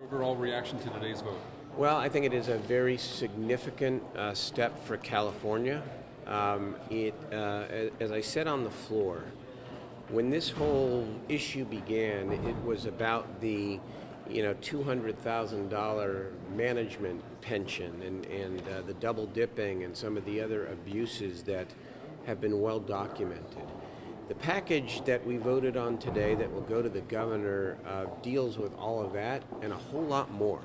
Overall reaction to today's vote? Well, I think it is a very significant step for California. As I said on the floor, when this whole issue began, it was about the $200,000 management pension and the double dipping and some of the other abuses that have been well documented. The package that we voted on today that will go to the governor deals with all of that and a whole lot more.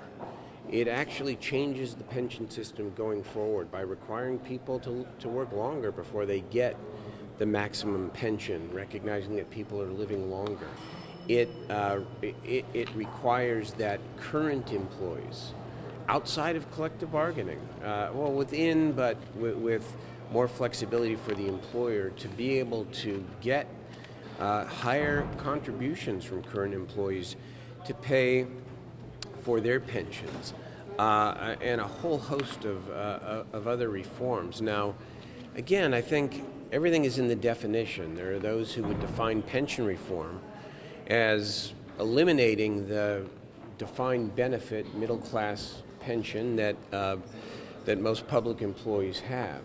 It actually changes the pension system going forward by requiring people to work longer before they get the maximum pension, recognizing that people are living longer. It requires that current employees, outside of collective bargaining, within, but with more flexibility for the employer to be able to get higher contributions from current employees to pay for their pensions, and a whole host of other reforms. Now, again, I think everything is in the definition. There are those who would define pension reform as eliminating the defined benefit middle class pension that most public employees have.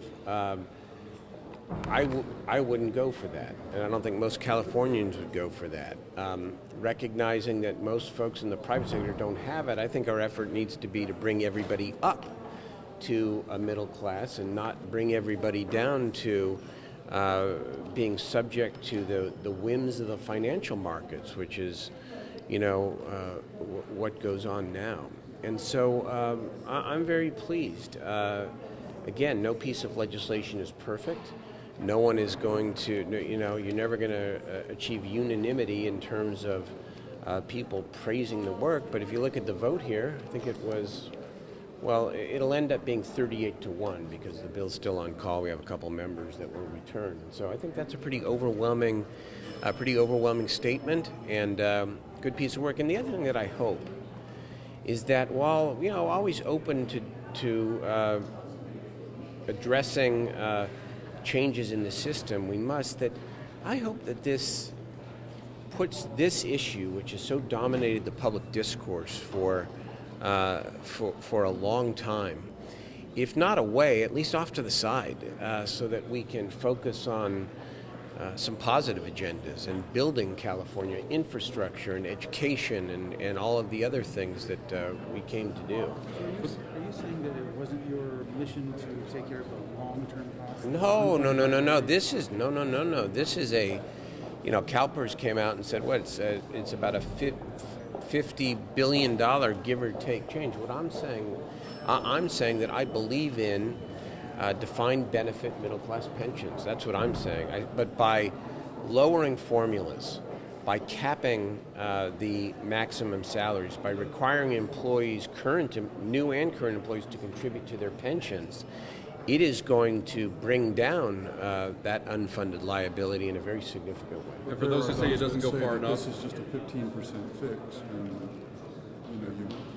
I wouldn't go for that, and I don't think most Californians would go for that. Recognizing that most folks in the private sector don't have it, I think our effort needs to be to bring everybody up to a middle class and not bring everybody down to being subject to the whims of the financial markets, which is, what goes on now. And so I'm very pleased. Again, no piece of legislation is perfect. No one is going to, you're never going to achieve unanimity in terms of people praising the work. But if you look at the vote here, I think it was, it'll end up being 38-1 because the bill's still on call. We have a couple members that will return. And so I think that's a pretty overwhelming statement and good piece of work. And the other thing that I hope is that while, always open to addressing changes in the system, I hope that this puts this issue, which has so dominated the public discourse for a long time, if not away, at least off to the side, so that we can focus on some positive agendas and building California infrastructure and education and all of the other things that we came to do. Are you saying that it wasn't your mission to take care of the long-term costs? No. This is a, CalPERS came out and said, it's about a $50 billion give or take change. What I'm saying that I believe in defined benefit middle class pensions. That's what I'm saying. But by lowering formulas, by capping the maximum salaries, by requiring employees, new and current employees, to contribute to their pensions, it is going to bring down that unfunded liability in a very significant way. And for those who say it doesn't go far enough, this is just a 15% fix, and you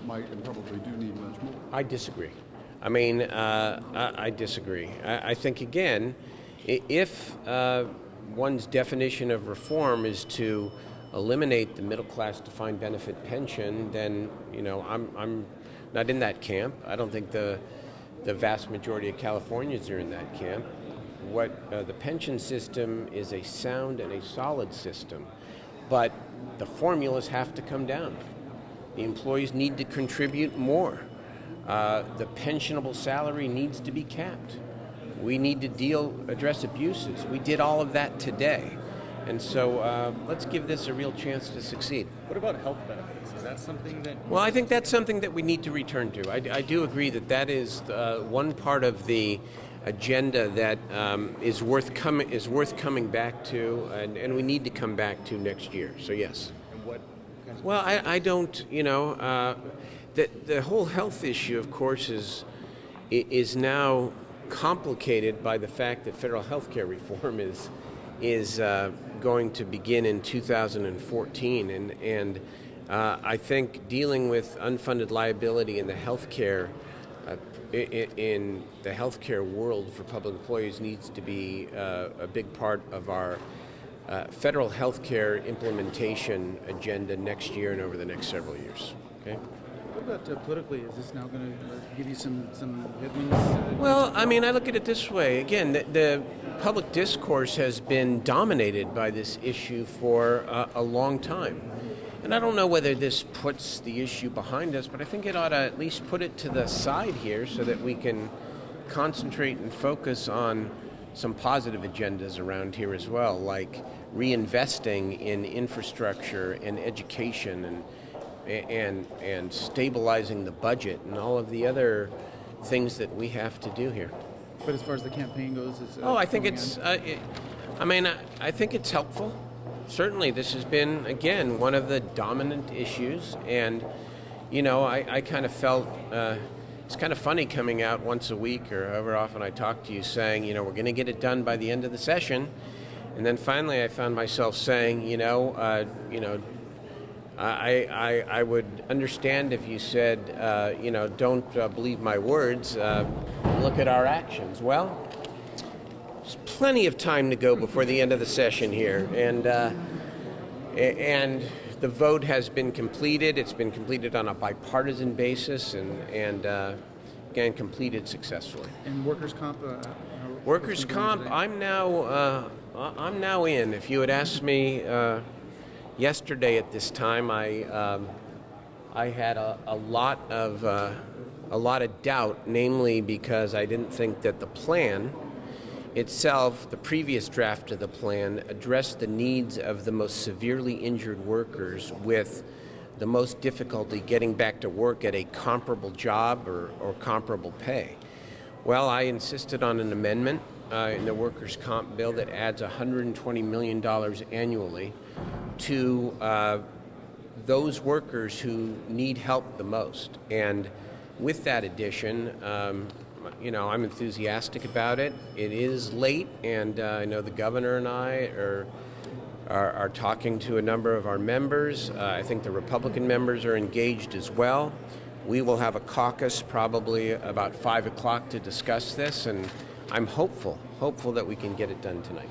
might and probably do need much more. I disagree. I disagree. I think, again, if one's definition of reform is to eliminate the middle-class defined benefit pension, then, I'm not in that camp. I don't think the vast majority of Californians are in that camp. The pension system is a sound and a solid system, but the formulas have to come down. The employees need to contribute more. The pensionable salary needs to be capped. We need to address abuses. We did all of that today. And so let's give this a real chance to succeed. What about health benefits? Is that something that... Well, I think that's something that we need to return to. I do agree that is one part of the agenda that is worth coming back to, and we need to come back to next year. So yes. And what kinds of... Well, I don't, the whole health issue, of course, is now complicated by the fact that federal health care reform is going to begin in 2014, and I think dealing with unfunded liability in the healthcare world for public employees needs to be a big part of our federal health care implementation agenda next year and over the next several years. Okay. What about politically? Is this now going to give you some headwinds? Well, I mean, I look at it this way. Again, the public discourse has been dominated by this issue for a long time. And I don't know whether this puts the issue behind us, but I think it ought to at least put it to the side here so that we can concentrate and focus on some positive agendas around here as well, like reinvesting in infrastructure and education and stabilizing the budget and all of the other things that we have to do here. But as far as the campaign goes, I think it's. I think it's helpful. Certainly, this has been again one of the dominant issues, and I kind of felt it's kind of funny coming out once a week or however often I talk to you, saying we're going to get it done by the end of the session, and then finally I found myself saying I would understand if you said, don't believe my words, look at our actions. Well, there's plenty of time to go before the end of the session here, and the vote has been completed. It's been completed on a bipartisan basis, and again, completed successfully. And workers' comp? Workers' comp, I'm now in. If you had asked me yesterday at this time, I had a lot of doubt, namely because I didn't think that the plan itself, the previous draft of the plan, addressed the needs of the most severely injured workers with the most difficulty getting back to work at a comparable job or comparable pay. Well, I insisted on an amendment in the workers' comp bill that adds $120 million annually to those workers who need help the most. And with that addition, I'm enthusiastic about it. It is late, and I know the governor and I are talking to a number of our members. I think the Republican members are engaged as well. We will have a caucus probably about 5 o'clock to discuss this, and I'm hopeful that we can get it done tonight.